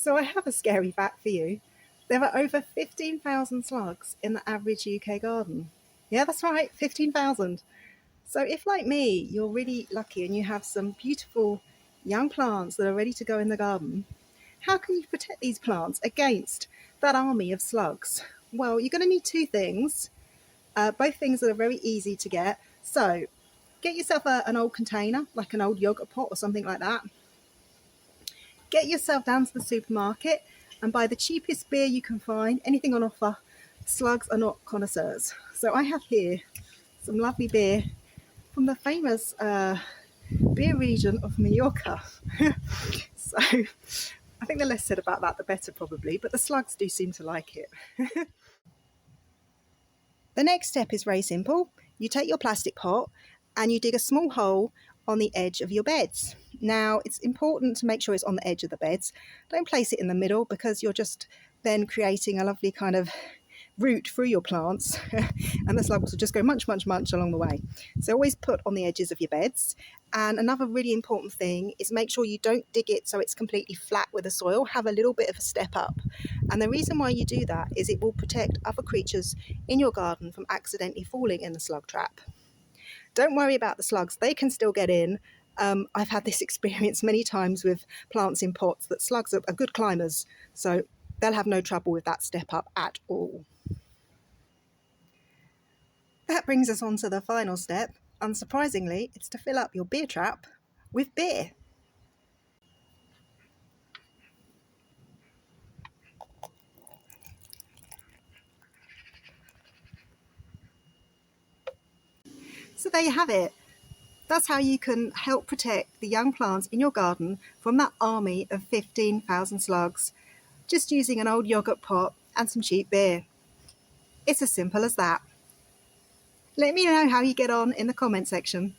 So I have a scary fact for you. There are over 15,000 slugs in the average UK garden. Yeah, that's right, 15,000. So if, like me, you're really lucky and you have some beautiful young plants that are ready to go in the garden, how can you protect these plants against that army of slugs? Well, you're going to need two things, both things that are very easy to get. So get yourself an old container, like an old yogurt pot or something like that. Get yourself down to the supermarket and buy the cheapest beer you can find, anything on offer. Slugs are not connoisseurs. So I have here some lovely beer from the famous beer region of Mallorca. So I think the less said about that, the better probably, but the slugs do seem to like it. The next step is very simple. You take your plastic pot and you dig a small hole on the edge of your beds. Now, it's important to make sure it's on the edge of the beds. Don't place it in the middle because you're just then creating a lovely kind of route through your plants and the slugs will just go munch, munch, munch along the way. So always put on the edges of your beds. And another really important thing is make sure you don't dig it so it's completely flat with the soil. Have a little bit of a step up. And the reason why you do that is it will protect other creatures in your garden from accidentally falling in the slug trap. Don't worry about the slugs, they can still get in. I've had this experience many times with plants in pots that slugs are good climbers, so they'll have no trouble with that step up at all. That brings us on to the final step. Unsurprisingly, it's to fill up your beer trap with beer. So there you have it. That's how you can help protect the young plants in your garden from that army of 15,000 slugs, just using an old yogurt pot and some cheap beer. It's as simple as that. Let me know how you get on in the comment section.